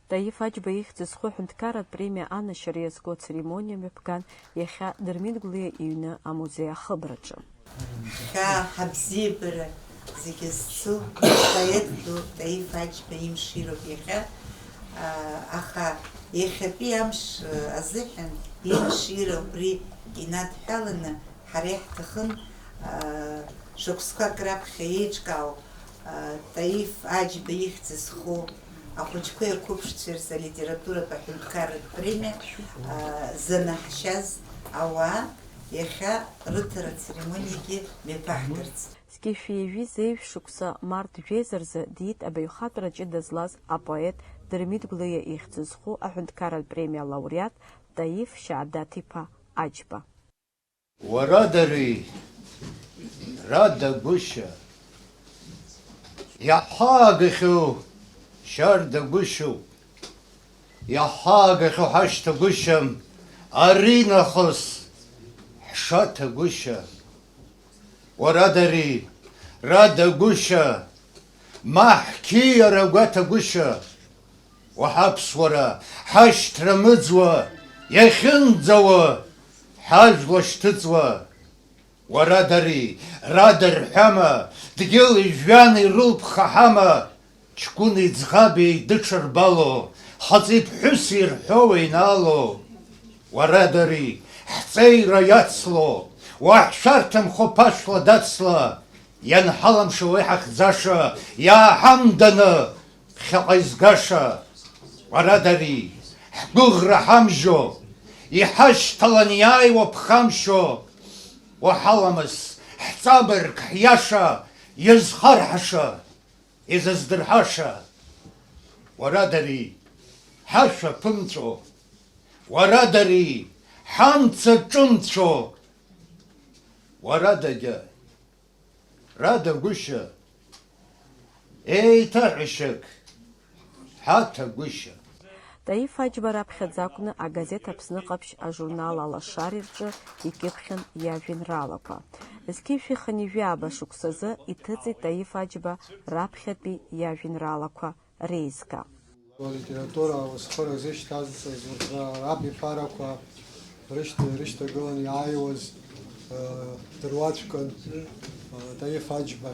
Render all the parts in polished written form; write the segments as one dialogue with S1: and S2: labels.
S1: Таиф Аџьба ихьӡ зху аҳәынҭқарратә премиа анашьара иазку ацеремониа мҩаԥган иахьа Дырмит Гәлиа иҩны амузеи ахыбраҿы.
S2: Ҳабзиабара зегьы зцу апоет ду Таиф Аџьба имшироуп иахьа, аха иахьатәи амш азыҳәан имшира убри инадҳәаланы ҳара иаҳҭахын шықәсқәак раԥхьа еиҿкаау Таиф Аџьба ихьӡ зху ахәыҷқәеи ақәыԥшцәеи рзы алитературатә аҳәынҭқарратә премиа занаҳшьаз ауаа иахьа рыҭара церемониагьы мҩаԥаҳгарц.
S1: Зқьышәиажәи зеиҩ шықәса март жәеиза диит абаҩхатәра ҷыда злаз апоет Дырмит Гәлиа ихьӡ зху аҳәынҭқарратә премиа лауреат Таиф Шьаадаҭ-иԥа Аџьба.
S3: Уарадари радагәышьа иаҳаагахьоу шьардагәышьоуп, иаҳаагахьоу ҳашьҭагәышьам, ари нахыс ҳшаҭагәышьа. Уарадари радагәышьа ма ҳқьиара гәаҭагәышьа, уаҳаԥсуара ҳашьҭра мыӡуа, иахьынӡауа ҳажәла шьҭыҵуа. Уарадари радарҳәама, дгьыли жәҩани рылԥхаҳама, ҷкәыни ӡӷаби дыҽырбало, хаҵеи ԥҳәыси рҳәоу еинаало. Уарадари ҳҵеира иацло, уаҳшәарҭамхо ԥашәла дацла, ианҳаламшо уи ҳахьӡаша, иааҳамданы ԥхьаҟа изгаша. Уарадари ҳгәыӷра ҳамжьо, иҳашьҭалан иааиуа ԥхамшьо, уаҳаламыс ҳҵабырг ҳиаша, иазхарҳаша, изаздырҳаша. Уарадари ҳашәа ԥымҵәо, уарадари ҳамца ҿымцәо. Уарадагьы радагәышьа еиҭаҳәашьак ҳаҭагәышьа.
S1: Таиф Аџьба раԥхьаӡа акәны агазеҭ Аԥсны Ҟаԥшь ажурнал Алашари рҿы икьыԥхьын иажәеинраалақәа. Зқьышәи-хынҩажәи ааба шықәсазы иҭыҵит Таиф Аџьба раԥхьатәи иажәеинраалақәа реизга.
S4: Алитература ауасхыра зышьҭазҵаз рабиԥарақәа рышьҭагыланы иааиуаз дыруаӡәкын Таиф Аџьба.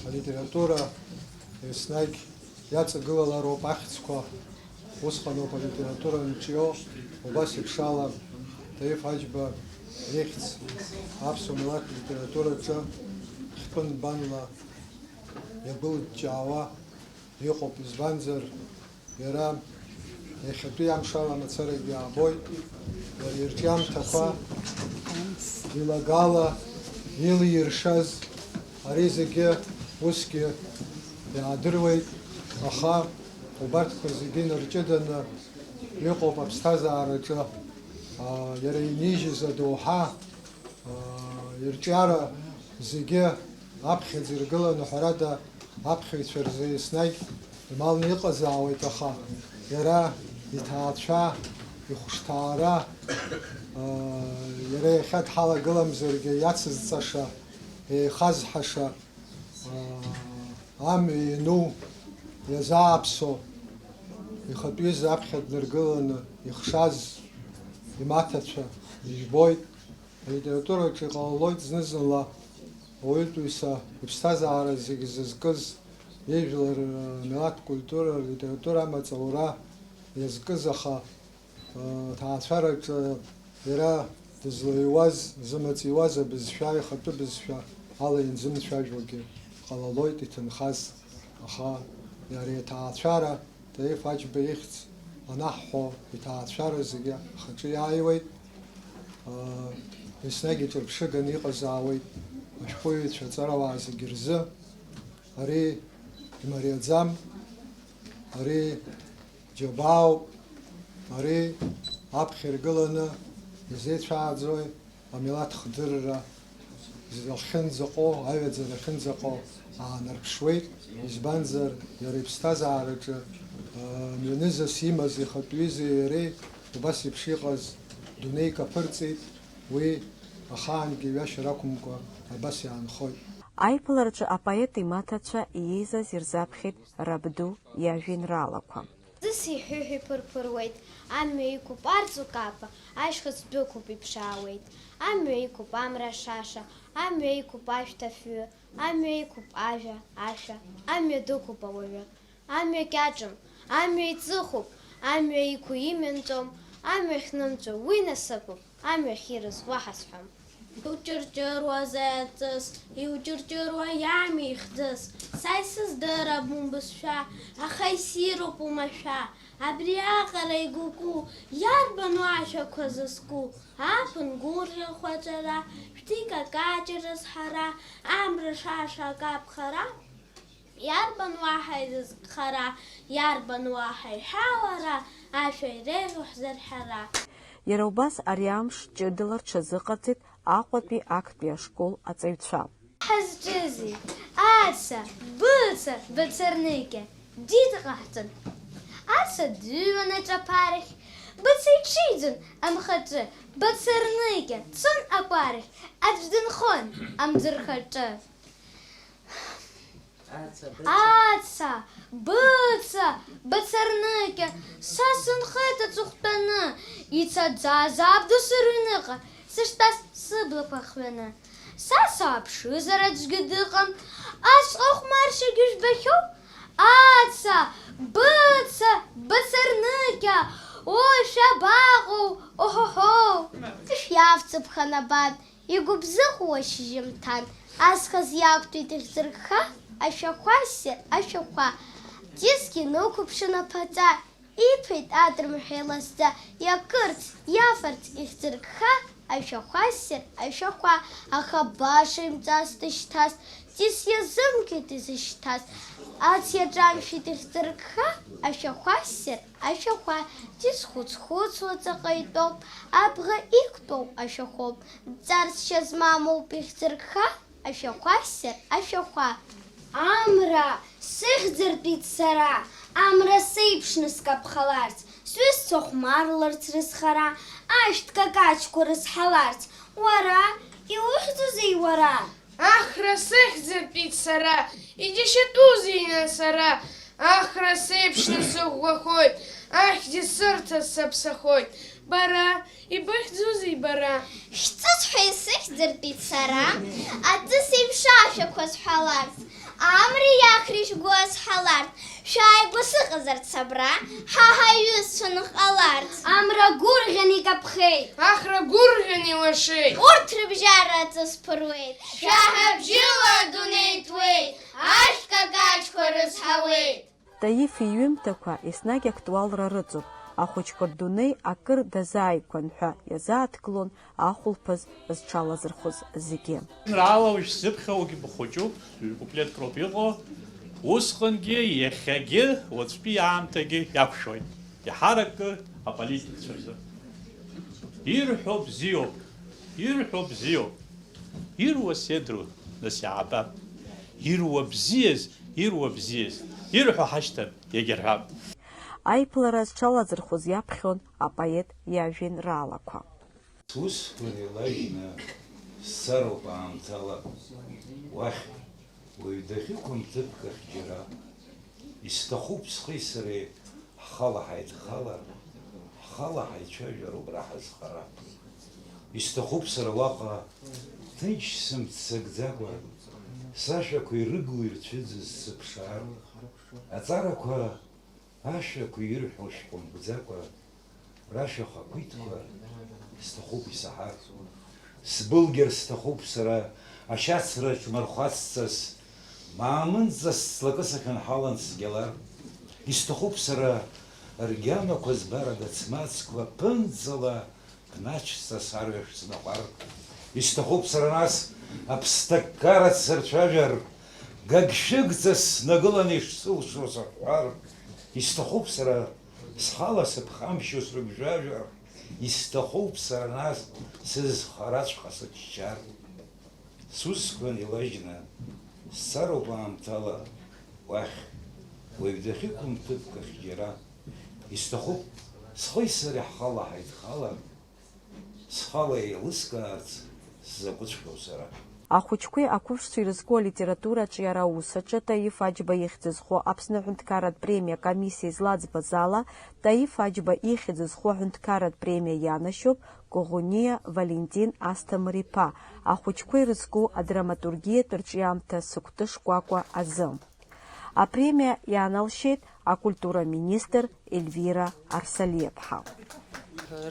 S4: Алитература еснагь иаҵагылалароуп ахьӡқәа. Усҟаноуп алитература нҿио, убас еиԥшала Таиф Аџьба ихьӡ аԥсуа милаҭ литератураҿы хьтәы-нбанла иабылҷҷаауа иҟоуп, избанзар иара иахьатәи амшала мацарагьы аабоит, иара ирҿиамҭақәа илагала илиршаз ари зегьы усгьы иаадыруеит, аха убарҭқәа зегьы нырҷыданы иҟоуп аԥсҭазаараҿы иара инижьыз адоуҳа ирҿиара зегьы аԥхьаӡа иргыланы ҳәарада аԥхьаҩцәа рзы еснагь ималны иҟазаауеит, аха иара иҭаацәа, ихәышҭаара, иара иахьа дҳалагыламзаргьы иацызҵаша, еихазҳаша, амҩа иану, иазааԥсо, ихатәиз аԥхьа днаргыланы ихшаз имаҭацәа ижәбоит. Алитератураҿы иҟалалоит зны-зынла ауаҩытәыҩса иԥсҭазаара зегьы зызкыз, ижәлар милаҭ культура, литература амаҵура иазкыз, аха ҭаацәараҿы иара дызлаиуаз, зымаҵиуаз абызшәа, ихатәы бызшәа ала ианзымцәажәогьы ҟалалоит иҭынхаз, аха иара иҭаацәара Таиф Аџьба ихьӡ анаҳҳәо иҭаацәара зегьы ахаҿы иааиуеит, еснагь иҿырԥшыганы иҟазаауеит ашәҟәыҩҩцәа, аҵарауаа зегьы рзы. Ари имариаӡам, ари џьабаауп, ари аԥхьа иргыланы изеицәааӡои амилаҭ хдырра ахьынӡаҟоу, аҩаӡара ахьынӡаҟоу аанарԥшуеит, избанзар иара иԥсҭазаараҿы мҩанызас имаз ихатәҩызеи иареи убас еиԥш иҟаз дунеик аԥырҵеит, уи ахаангьы ҩашьа рақәымкәа абас иаанхоит.
S1: Аиԥылараҿы апоет имаҭацәа иеизаз ирзаԥхьеит рабду иажәеинраалақәа.
S5: Ӡыс иҳәыҳәа иԥырԥыруеит, амҩа иқәуп арҵу капа, ашьхыц дәықәуп иԥшаауеит. Амҩа иқәуп амра шаша, амҩа иқәуп ашәҭ афҩы, амҩа иқәуп ажәа, ашәа, амҩа дықәуп ауаҩы. Амҩа кьаҿым, амҩа иҵыхуп, амҩа иқәу имҩанҵәом, амҩа хьнымҵәо уи насыԥуп, амҩа хирыз уаҳа сҳәом. Иуҷырҷыруа зеҵыс, иуҷырҷыруа иами ихьӡыс, са исыздырам убызшәа, аха иссируп умашәа, абри аҟара игәыку, иарбану ашәақәа зызку, ааԥын гәырӷьахә аҿара, шәҭик акаҷ рызҳара, амра шаша акаԥхара, иарбан уаҳа изызкхара, иарбан уаҳа иҳәауара, ашәа иреиӷьу ҳзырҳара.
S1: Иара убас ари амш ҷыдала рҽазыҟарҵеит Аҟәатәи актәи ашкол аҵаҩцәа.
S5: Ҳазҿызи, аца, быца, быцарныкьа, дида ҟаҳҵан. Аца дыҩуан аҿаԥарахь, быца иҽиӡон амхаҿы, быцарныкьа цон акәарахь, аӡә дынхон амӡырхаҿы. Аца, быца, быцарныкьа, са сынхеит аҵыхәтәаны, ицаӡаз абду сырҩныҟа, сыштәаз сыблақәа хҩаны. Са сааԥшызар аӡәгьы дыҟам, ашҟа хәмаршьагьы жәбахьоу? Аца, быца, быцарныкьа, ой, шәабаҟоу, оҳоҳоу! Шәиавҵыԥхан абан, игәыбзыӷуа шьыжьымҭан, азхаз иақәтәеит ихьӡыргха, ашәахәа ссир, ашәахәа. Дисгьы нықәыԥшын аԥаҵа, иԥеит атрымҳәа иласӡа, иакырц, иафарц ихьӡыргха, ашәахәа ссир, ашәахәа. Аха баша имҵас дышьҭас, Дис иазымкит изышьҭаз, ац иаҿамшәеит ихьӡыргха, ашәахәа ссир, ашәахәа. Дис хәыц-хәыцуа ҵаҟа итәоуп, абӷа иқәтәоу ашәахәоуп, ҵарсшьа змамоуп ихьӡыргха, ашәахәа ссир, ашәахәа. Амра сыхьӡыртәит сара, амра сеиԥшны скаԥхаларц, сҩызцәа хәмарларц рызхара, ашәҭ какаҷқәа рызҳаларц. Уара, иухьӡузеи уара?
S6: Ахра сыхьӡыртәит сара, иџьашьатәузеи нас ара, ахра сеиԥшны сыӷәӷәахоит, ахьӡи сырҭаз саԥсахоит. Бара, ибыхьӡузеи бара?
S5: Шәҵыцәҳәа исыхьӡыртәит сара, аҵыс еиԥш ашәақәа сҳәаларц, амра иахра ишгәы азҳаларц, шәааигәа сыҟазарц абра, ҳа ҳаҩызцәа ныҟаларц. Амра гәырӷьан икаԥхеит,
S6: Ахра гәырӷьан илашеит,
S5: урҭ рыбжьара аҵыс ԥыруеит, шәаҳабжьыла адунеи ҭуеит, ашәҭ какаҷқәа рызҳауеит.
S1: Таиф иҩымҭақәа еснагь актуалра рыҵоуп. Ахәыҷқәа рдунеи акыр дазааигәан ҳәа иазааҭгылон ахәылԥаз зҽалазырхәыз зегьы.
S7: Раала ушьзыԥхьаугьы бхәыҷуп, куплетк роуп иҟоу, усҟангьы, иахьагьы, уаҵәтәи аамҭагьы иақәшәоит, иҳаракы аполитикцәазы. Ирҳәо бзиоуп, ирҳәо бзиоуп, ируа седру нас иаабап, ируа бзиаз, ирҳәо ҳашьҭам, иагьырҳәап.
S1: Аиԥылара зҽалазырхәыз иаԥхьон апоет иажәеинраалақәа.
S3: Ус илажьны сароуп аамҭала, уахь уаҩ дахьықәым ҭыԥкахь џьара, исҭахуп схи сареи ҳхала ҳаидхалар, ҳхала ҳаицәажәароуп раҳа зхара. Исҭахуп сара уаҟа ҭынч сымццакӡакәа, сашәақәа ирыгу ирцәыӡыз сыԥшаар, аҵарақәа ашәақәа ирҳәо шәҟәымбӡакәа, рашәа хақәиҭқәа сҭахуп исаҳар. Сбылгьар сҭахуп сара ашьацраҿ мархәацҵас, маамынҵас ҵлакы сахьынҳалан сгьалар. Исҭахуп сара ргьамақәа збарада цмацқәа ԥынҵала кнаҷса сарҩаш снахәар. Исҭахуп сара нас аԥсҭаккара дсырцәажәар, гагшәыгҵас снагыланы ишсылшо саҳәар. Исҭахуп сара схала сыԥхамшьо срыгәжәажәар, исҭахуп сара нас сызхараҵәҟьа сыччар. Сусқәа илажьны сцароуп аамҭала, уахь уаҩ дахьықәым ҭыԥкахь џьара. Исҭахуп схи сареи ҳхала ҳаидхалар, схала еилыскаарц сзаҟәыҵәҟьоу сара.
S1: Ахәыҷқәеи ақәыԥшцәеи ирызку алитератураҿы иара аусаҿы Таиф Аџьба ихьӡ зху Аԥсны Аҳәынҭқарратә премиа комиссиа излаӡбаз ала Таиф Аџьба ихьӡ зху аҳәынҭқарратә премиа ианашьоуп Коӷониа Валентин Асҭамыр-иԥа ахәыҷқәа ирызку адраматургиатә рҿиамҭа сыкәты шкәакәа азы. Апремиа ианалшьеит акультураминистр Ельвира Арсалиаԥҳа.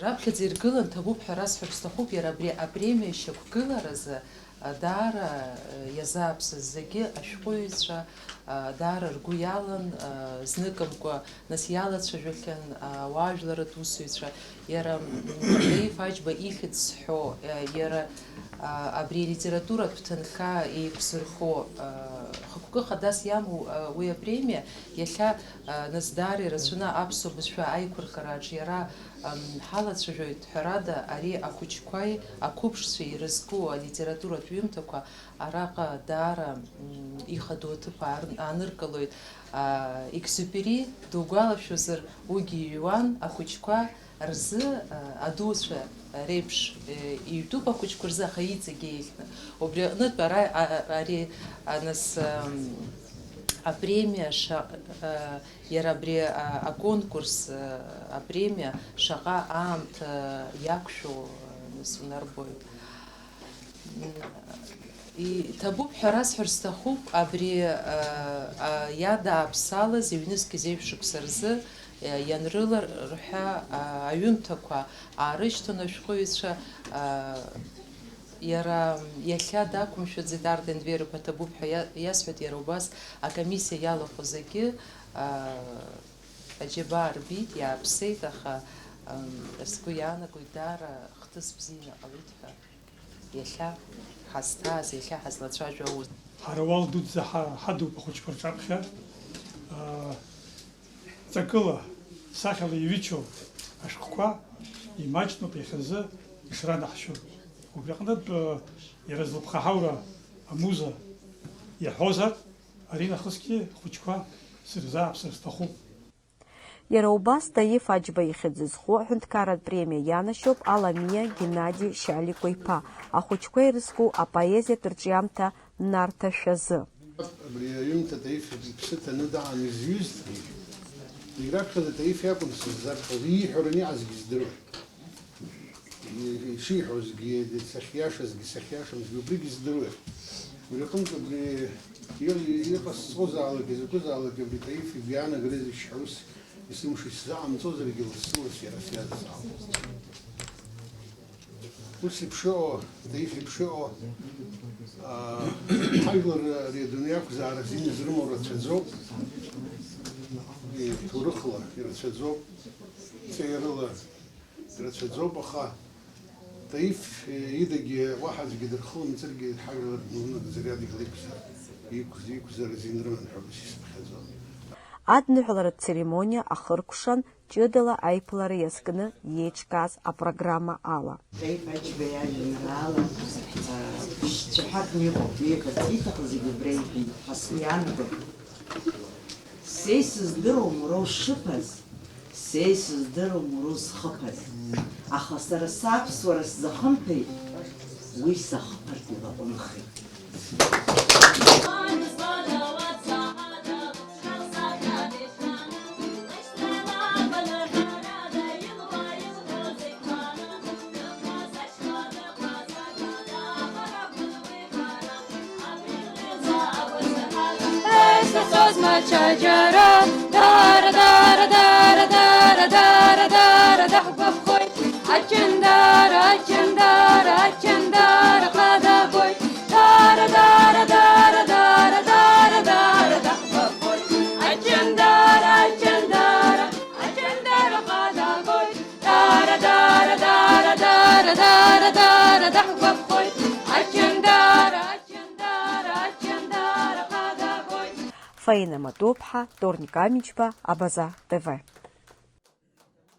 S8: Раԥхьаӡа иргылан ҭабуп ҳәа расҳәарц сҭахуп, иара абри апремиа шьақәгыларазы даара иазааԥсаз зегьы ашәҟәыҩҩцәа даара ргәы иалан, зныкымкәа нас иалацәажәахьан ауаажәларатә усзуҩцәа, иара Таиф Аџьба ихьӡ зҳәо, иара абри алитературатә ҭынха еиқәзырхо хықәкы хадас иамоу уи апремиа иахьа нас даара ирацәаны аԥсуа бызшәа аиқәырхараҿ иара ҳалацәажәоит ҳәарада, ари ахәыҷқәеи ақәыԥшцәеи ирызку алитературатә ҩымҭақәа араҟа даара ихадоу аҭыԥ ааныркылоит. Екзюпери дугәалашәозар уигьы иҩуан, ахәыҷқәа рзы адуцәа реиԥш иҩтәуп ахәыҷқәа рзы, аха иҵегьы еиӷьны. Убри аҟнытә ари нас апремиа иара абри аконкурс апремиа шаҟа аамҭа иақәшәо унарбоит. Ҭабуп ҳәа расҳәарц сҭахуп, абри иадааԥсалаз иҩнызқьыз еиԥш шықәса рзы ианрыларҳәа аҩымҭақәа аарышьҭын ашәҟәыҩҩцәа, иара иахьа дақәымшәаӡеит Арден Двериԥа ҭабуп ҳәа иасҳәеит, иара убас акомиссиа иалахәу зегьы аџьаба арбит, иааԥсеит, аха сгәы иаанагоит даара хҭыс бзианы ҟалеит ҳәа иахьа ҳазҭааз, иахьа ҳазлацәажәо аус.
S9: Ҳара уал дуӡӡа ҳадуп ахәыҷқәа рҿаԥхьа, ҵакыла, сахьала иҩычоу ашәҟәқәа имаҷноуп иахьазы ишранаҳшьо. Убри аҟнытә иара зылԥхаҳаура амуза иаҳәозар, ари нахысгьы ахәыҷқәа сырзааԥсар сҭахуп.
S1: Иара убас Таиф Аџьба ихьӡ зху аҳәынҭқарратә премиа ианашьоуп Аламиа Геннади Шьаликәа-иԥа ахәыҷқәа ирызку апоезиатә рҿиамҭа Нарҭаа шәазы.
S10: Абри аҩымҭа Таиф иԥсы ҭаны даан изҩызҭгьы, играԥхьаӡа Таиф иакәын сыззарҳәоз, ииҳәаран иҟазгьы здыруан. Ишиҳәозгьы, сахьиашазгьы, сахьиашамзгьы, убригьы здыруан. Убри аҟнытә абри иҟасҵозаалак, изакәызаалак абри Таиф игәиаанагарыз ишҳәоз исымшо исзаамҵозаргьы лассы-ласс иара сиазҵаауан. Ус иԥшыҟо, Таиф иԥшыҟо ҳажәлар ари адунеи ақәзаара азин изрымоу рацәаӡоуп, ҭоурыхла ирацәаӡоуп, ҵеирыла ирацәаӡоуп, аха Таиф идагьы уаҳа аӡәгьы дырхылымҵыргьы ҳажәлар зыриадагьы иқәзар азин рыман ҳәа ус исԥхьаӡом.
S1: Адныҳәаларатә церемониа ахыркәшан ҷыдала аиԥылара иазкны иеиҿкааз апрограмма ала.
S2: Таиф Аџьба иажәеинраала шьцәаҳәатәны иҟоуп, ииҳәарц ииҭахыз зегьы убра иҳәеит, ҳа сгәы иаанагоит. Са исыздыруам уара ушыԥаз, са исыздыруам уара узхыԥаз, аха сара саԥсуара сзахымԥеит, уи сахыԥартә илаҟәымхеит.
S11: شجرة دار دار دار دار دار دار دحبة خوي أجندار أجندار أجندار قادا خوي دار دار دار دار دار دار دحبة خوي أجندار أجندار أجندار قادا خوي دار دار دار دار دار دار دحبة خوي أجندار أجندار أجندار قادا خوي.
S1: Фаина Матоԥҳа, Торник Амичба, Абаза ТВ.